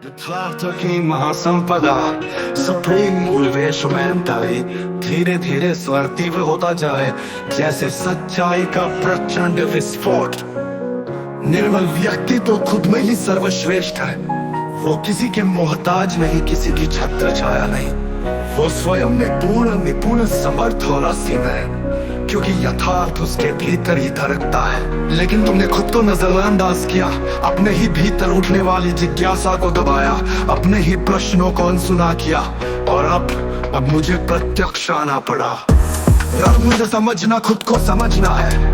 यथार्थ की महासंपदा सुप्रीम मूल वेशमेंटाई धीरे धीरे स्वर तीव्र होता जाए, जैसे सच्चाई का प्रचंड विस्फोट। निर्मल व्यक्ति तो खुद में ही सर्वश्रेष्ठ है। वो किसी के मोहताज नहीं, किसी की छत्र छाया नहीं। वो स्वयं में पूर्ण निपुण समर्थ और असीम है, क्योंकि यथार्थ उसके भीतर ही धड़कता है। लेकिन तुमने खुद को नजरअंदाज किया, अपने ही भीतर उठने वाली जिज्ञासा को दबाया, अपने ही प्रश्नों को अनसुना किया, और अब मुझे प्रत्यक्ष आना पड़ा। अब मुझे समझना, खुद को समझना है।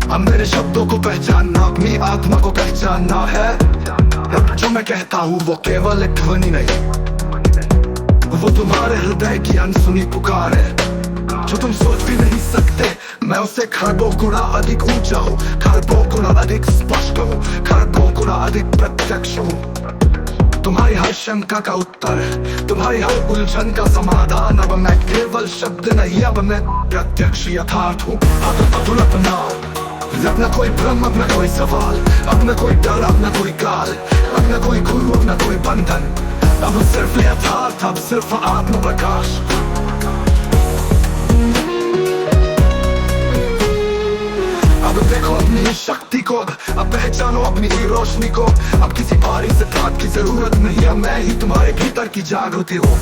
अब मेरे शब्दों को पहचानना, अपनी आत्मा को पहचानना है। अब जो मैं कहता हूँ वो केवल एक ध्वनि नहीं, वो तुम्हारे हृदय की अनसुनी पुकार है। जो तुम सोच भी नहीं सकते, मैं उससे खरबों गुना अधिक ऊंचा हूँ, खरबों गुना अधिक स्पष्ट हूँ, खरबों गुना अधिक प्रत्यक्ष हूँ। तुम्हारी हर शंका का उत्तर, तुम्हारी हर उलझन का समाधान। अब मैं केवल शब्द नहीं, अब मैं प्रत्यक्ष यथार्थ हूँ। अब न कोई भ्रम, अब न कोई सवाल, अब न कोई डर, अब न कोई काल, अब न कोई गुरु, अब न कोई बंधन। अब सिर्फ यथार्थ, अब सिर्फ आत्म प्रकाश। अब देखो अपनी शक्ति को, अब पहचानो अपनी ही रोशनी को। अब किसी बाहरी सिद्धांत की जरूरत नहीं, अब मैं ही तुम्हारे भीतर की जागृति हूँ।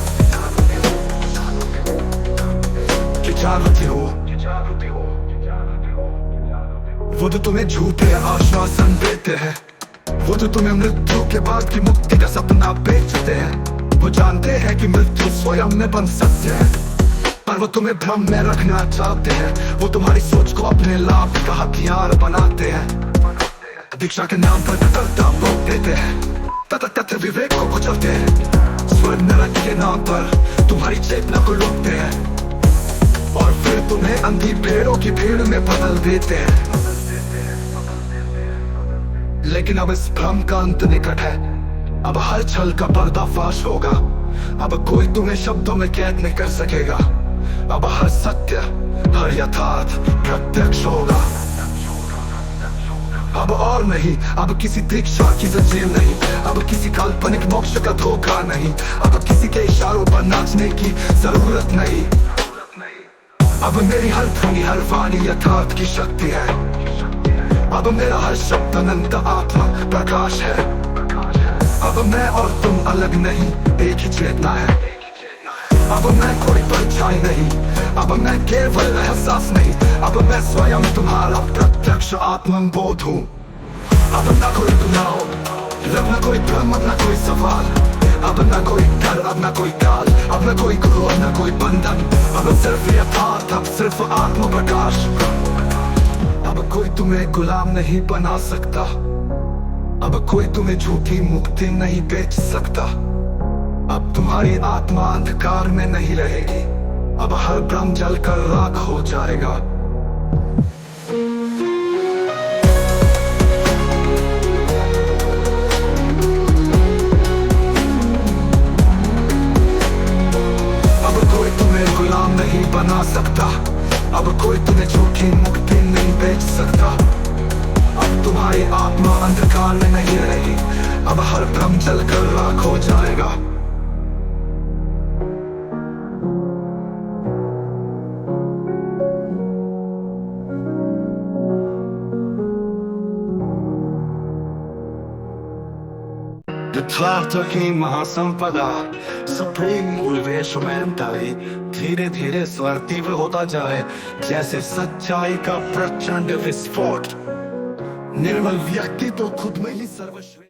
वो जो तुम्हें झूठे आश्वासन देते हैं, वो जो तुम्हें मृत्यु के बाद की मुक्ति का सपना बेचते हैं, वो जानते हैं कि मृत्यु स्वयं में बन सत्य है, पर वो तुम्हें भ्रम में रखना चाहते हैं। वो तुम्हारी सोच को अपने लाभ का हथियार बनाते हैं। दीक्षा के नाम पर कटरता भोग देते हैं, तथा विवेक को कुचलते हैं। स्वर्ग नरक के नाम पर तुम्हारी चेतना को लूटते हैं, और फिर तुम्हें अंधी भेड़ों की भीड़ में बदल देते हैं। लेकिन अब इस भ्रम का अंत निकट है। अब हर छल का पर्दाफाश होगा। अब कोई तुम्हें शब्दों में कैद नहीं कर सकेगा। अब हर सत्य, हर यथार्थ प्रत्यक्ष होगा। अब और नहीं, अब किसी दीक्षा की जंजीर नहीं, अब किसी काल्पनिक मोक्ष का धोखा नहीं, अब किसी के इशारों पर नाचने की जरूरत नहीं। अब मेरी हर ध्वनि, हर वाणी यथार्थ की शक्ति है। अब मेरा हर शब्द अनंत आत्मा प्रकाश है। अब मैं और तुम अलग नहीं, एक ही चेतना है। अब मैं कोई परछाई नहीं, अब मैं केवल एहसास नहीं, अब मैं स्वयं तुम्हारा प्रत्यक्ष आत्मबोध हूँ। अब न कोई तनाव, अब न कोई भ्रम, अब न कोई सवाल, अब न कोई डर, अब न कोई काल, अब न कोई गुरु, अब न कोई बंधन। अब सिर्फ यथार्थ, अब सिर्फ आत्म प्रकाश। अब कोई तुम्हें गुलाम नहीं बना सकता, अब कोई तुम्हें झूठी मुक्ति नहीं बेच सकता। अब तुम्हारी आत्मा अंधकार में नहीं रहेगी, अब हर भ्रम जलकर राख हो जाएगा। अब कोई तुम्हें गुलाम नहीं बना सकता, अब कोई तुम्हें झूठी मुक्ति नहीं बेच सकता। अब तुम्हारी आत्मा अंधकार में नहीं रहेगी, अब हर भ्रम जलकर राख हो जाएगा। यथार्थ की महासंपदा सुप्रीम मूल वेशमेंटाई धीरे धीरे स्वर तीव्र होता जाए, जैसे सच्चाई का प्रचंड विस्फोट। निर्मल व्यक्ति तो खुद में ही सर्वश्रेष्ठ।